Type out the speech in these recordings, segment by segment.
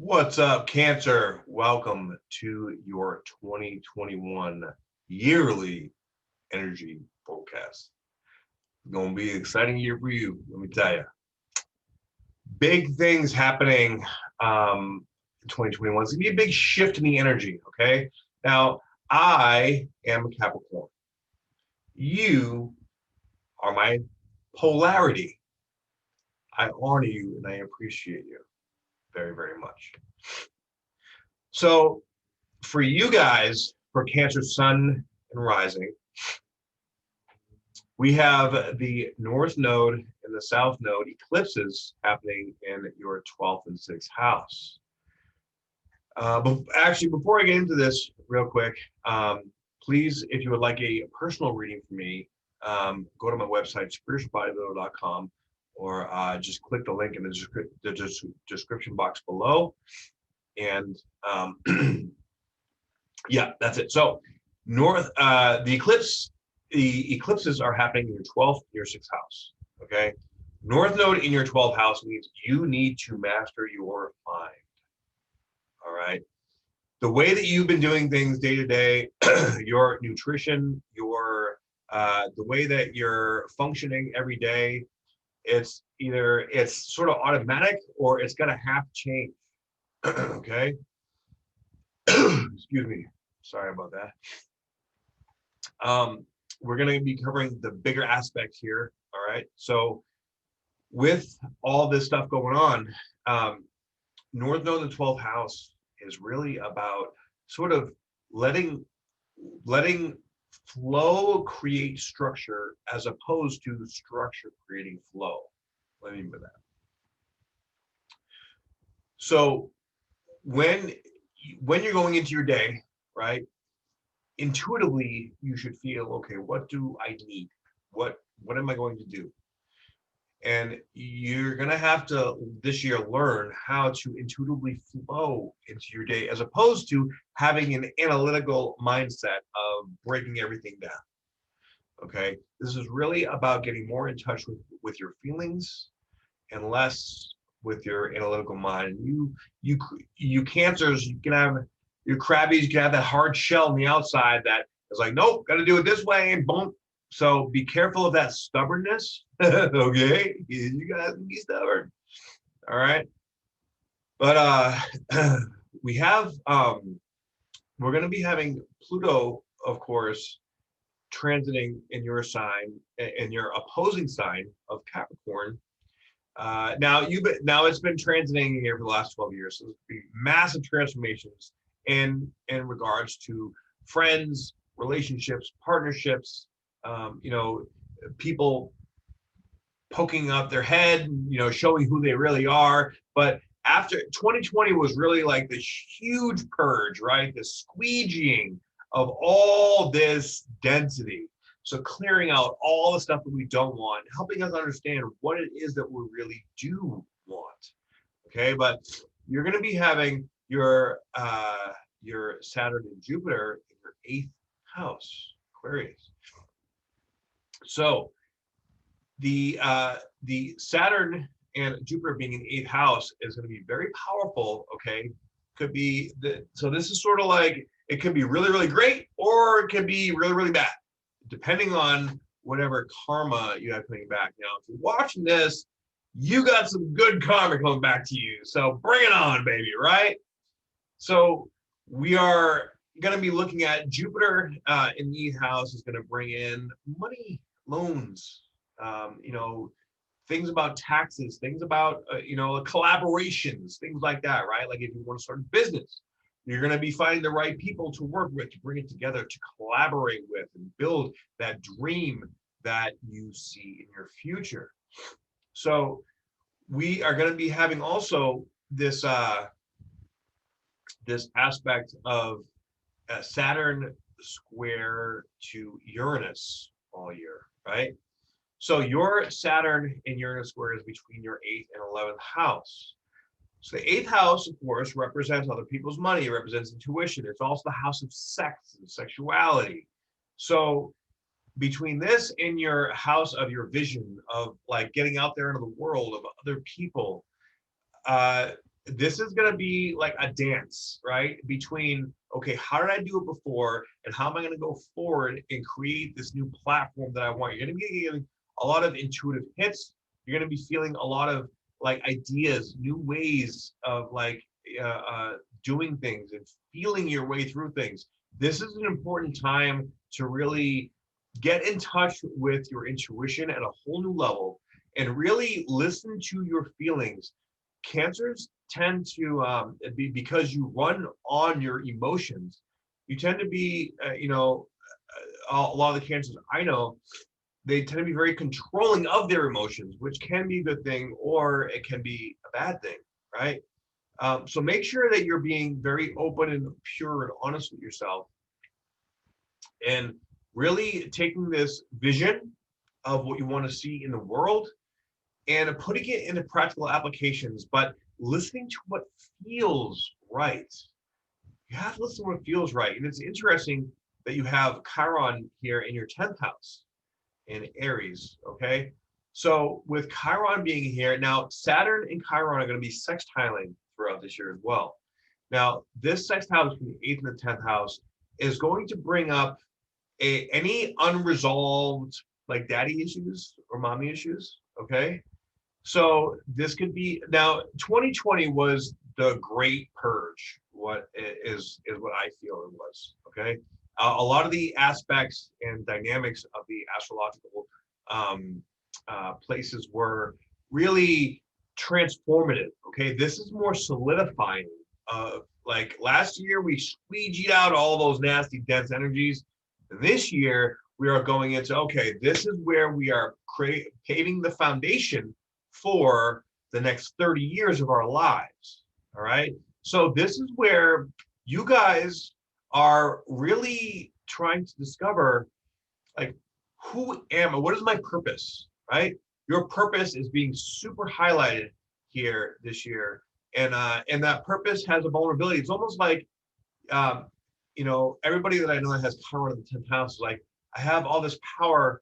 What's up, Cancer? Welcome to your 2021 yearly energy forecast. It's going to be an exciting year for you, let me tell you. Big things happening in 2021. It's going to be a big shift in the energy, okay? Now, I am a Capricorn. You are my polarity. I honor you and I appreciate you very, very much. So for you guys, for Cancer Sun and Rising, we have the North Node and the South Node eclipses happening in your 12th and 6th house. But actually, before I get into this real quick, please, if you would like a personal reading from me, go to my website, spiritualbodybuilder.com, or just click the link in the description box below. And yeah, that's it. So the eclipses are happening in your 12th and your 6th house, okay? North Node in your 12th house means you need to master your mind, all right? The way that you've been doing things day to day, your nutrition, the way that you're functioning every day, it's sort of automatic or it's gonna have to change, okay? Excuse me, sorry about that. We're going to be covering the bigger aspect here, all right? So with all this stuff going on, North Node in the 12th house is really about sort of letting flow create structure as opposed to structure creating flow. What do I mean by that? So when you're going into your day, right, intuitively you should feel, okay, what do I need? What am I going to do? And you're gonna have to this year learn how to intuitively flow into your day as opposed to having an analytical mindset of breaking everything down. Okay, this is really about getting more in touch with your feelings and less with your analytical mind. You Cancers, you can have your crabbies, you can have that hard shell on the outside that is like, nope, got to do it this way, and boom. So be careful of that stubbornness. Okay, you guys can be stubborn. All right, but we have we're going to be having Pluto, of course, transiting in your sign, in your opposing sign of Capricorn. Now it's been transiting here for the last 12 years. So there's been massive transformations in regards to friends, relationships, partnerships, people poking up their head, showing who they really are. But after 2020 was really like this huge purge, right? The squeegeeing of all this density. So clearing out all the stuff that we don't want, helping us understand what it is that we really do want. Okay, but you're going to be having your Saturn and Jupiter in your 8th house, Aquarius. So the Saturn and Jupiter being in 8th house is going to be very powerful. Okay, so this is sort of like, it could be really, really great, or it could be really, really bad, depending on whatever karma you have coming back. Now, if you're watching this, you got some good karma coming back to you. So bring it on, baby, right? So we are going to be looking at Jupiter in the 8th house is going to bring in money, loans, things about taxes, things about, collaborations, things like that, right? Like if you want to start a business, you're going to be finding the right people to work with, to bring it together, to collaborate with, and build that dream that you see in your future. So we are going to be having also this aspect of Saturn square to Uranus all year, right? So your Saturn and Uranus square is between your 8th and 11th house. So the 8th house, of course, represents other people's money. It represents intuition. It's also the house of sex and sexuality. So between this and your house of your vision of like getting out there into the world of other people, this is going to be like a dance, right? Between, okay, how did I do it before? And how am I going to go forward and create this new platform that I want? You're going to be getting a lot of intuitive hits. You're going to be feeling a lot of like ideas, new ways of like doing things and feeling your way through things. This is an important time to really get in touch with your intuition at a whole new level and really listen to your feelings. Cancers tend to be, because you run on your emotions, you tend to be, a lot of the cancers I know, they tend to be very controlling of their emotions, which can be a good thing or it can be a bad thing, right? So make sure that you're being very open and pure and honest with yourself and really taking this vision of what you want to see in the world and putting it into practical applications, but listening to what feels right. You have to listen to what feels right. And it's interesting that you have Chiron here in your 10th house in Aries, okay? So with Chiron being here, now Saturn and Chiron are going to be sextiling throughout this year as well. Now, this sextile between the 8th and the 10th house is going to bring up any unresolved like daddy issues or mommy issues, okay? So this could be, now 2020 was the great purge, what is what I feel it was, okay? A lot of the aspects and dynamics of the astrological places were really transformative, okay? This is more solidifying. Like last year, we squeegeed out all those nasty, dense energies. This year, we are going into, okay, this is where we are paving the foundation for the next 30 years of our lives, all right? So this is where you guys are really trying to discover, like, who am I? What is my purpose, right? Your purpose is being super highlighted here this year. And that purpose has a vulnerability. It's almost like, everybody that I know that has power in the 10th house is like, I have all this power,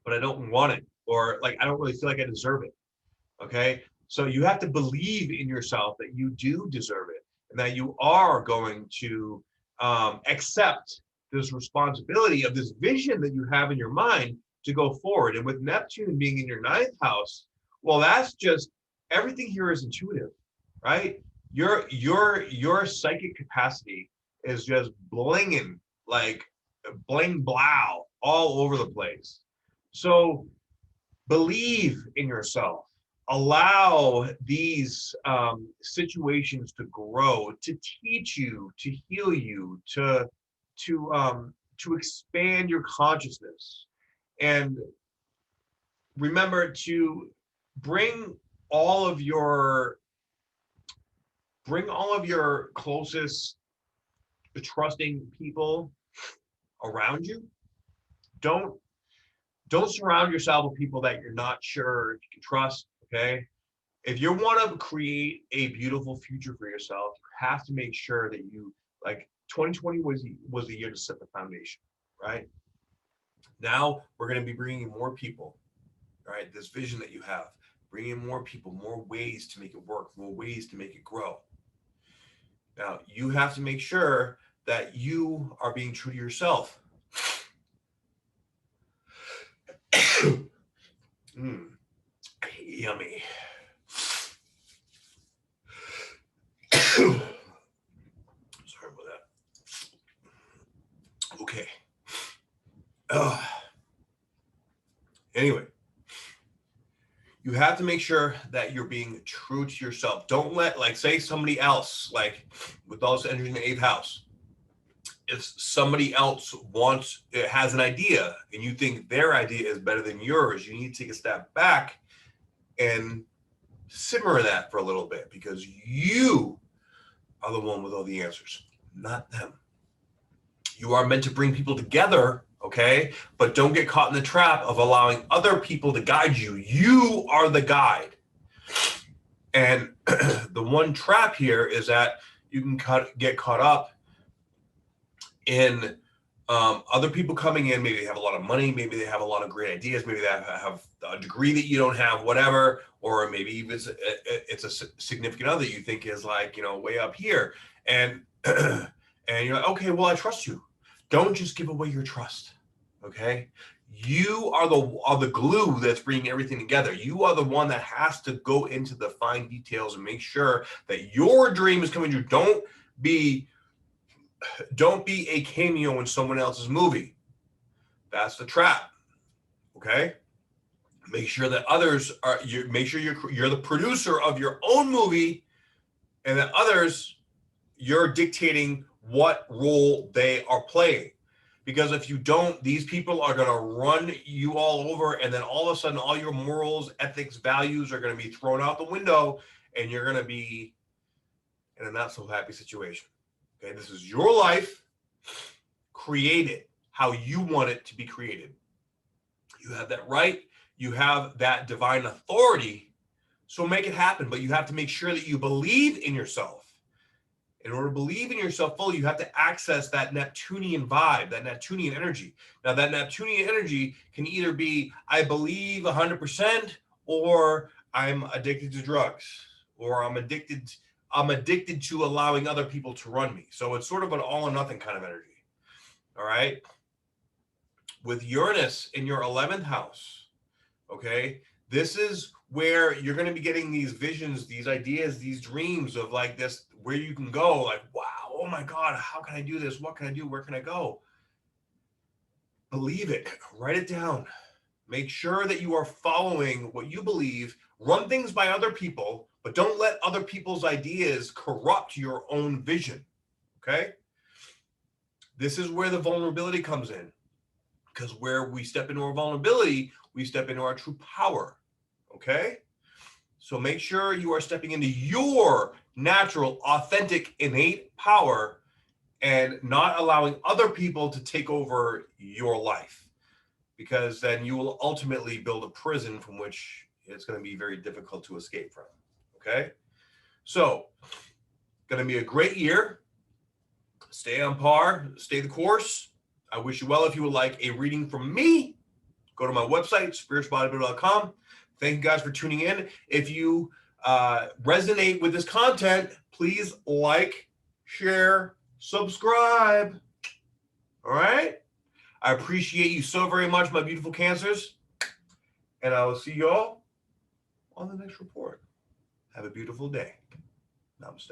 but I don't want it. Or like, I don't really feel like I deserve it, okay? So you have to believe in yourself that you do deserve it and that you are going to accept this responsibility of this vision that you have in your mind to go forward. And with Neptune being in your 9th house, well, that's just, everything here is intuitive, right? Your psychic capacity is just blinging, like bling blow all over the place. So believe in yourself. Allow these situations to grow, to teach you, to heal you, to expand your consciousness. And remember to bring all of your closest trusting people around you. Don't surround yourself with people that you're not sure if you can trust, okay? If you want to create a beautiful future for yourself, you have to make sure that you, like 2020 was the year to set the foundation, right? Now we're going to be bringing more people, right? This vision that you have, bringing more people, more ways to make it work, more ways to make it grow. Now you have to make sure that you are being true to yourself. Yummy. Sorry about that. Okay. Anyway, you have to make sure that you're being true to yourself. Don't let, like, say somebody else, like with all this energy in the 8th house, if somebody else has an idea and you think their idea is better than yours, you need to take a step back and simmer that for a little bit, because you are the one with all the answers, not them. You are meant to bring people together, okay? But don't get caught in the trap of allowing other people to guide you. You are the guide. And the one trap here is that you can get caught up in Other people coming in, maybe they have a lot of money, maybe they have a lot of great ideas, maybe they have a degree that you don't have, whatever, or maybe even it's a significant other you think is like, way up here. And and you're like, okay, well, I trust you. Don't just give away your trust. Okay. You are the glue that's bringing everything together. You are the one that has to go into the fine details and make sure that your dream is coming true. Don't be a cameo in someone else's movie. That's the trap. Okay. Make sure that others are. Make sure you're the producer of your own movie, and that others, you're dictating what role they are playing. Because if you don't, these people are going to run you all over, and then all of a sudden, all your morals, ethics, values are going to be thrown out the window, and you're going to be in a not so happy situation. Okay, this is your life. Create it how you want it to be created. You have that right. You have that divine authority. So make it happen. But you have to make sure that you believe in yourself. In order to believe in yourself fully, you have to access that Neptunian vibe, that Neptunian energy. Now, that Neptunian energy can either be, I believe 100%, or I'm addicted to drugs, or I'm addicted to allowing other people to run me. So it's sort of an all or nothing kind of energy. All right. With Uranus in your 11th house, okay, this is where you're going to be getting these visions, these ideas, these dreams of like this, where you can go like, wow, oh my God, how can I do this? What can I do? Where can I go? Believe it, write it down. Make sure that you are following what you believe. Run things by other people, but don't let other people's ideas corrupt your own vision. Okay. This is where the vulnerability comes in, because where we step into our vulnerability, we step into our true power. Okay. So make sure you are stepping into your natural, authentic, innate power and not allowing other people to take over your life, because then you will ultimately build a prison from which it's going to be very difficult to escape from. Okay. So going to be a great year. Stay on par, stay the course. I wish you well. If you would like a reading from me, go to my website, spiritualbodybuilder.com. Thank you guys for tuning in. If you resonate with this content, please like, share, subscribe. All right? I appreciate you so very much, my beautiful Cancers. And I will see you all on the next report. Have a beautiful day. Namaste.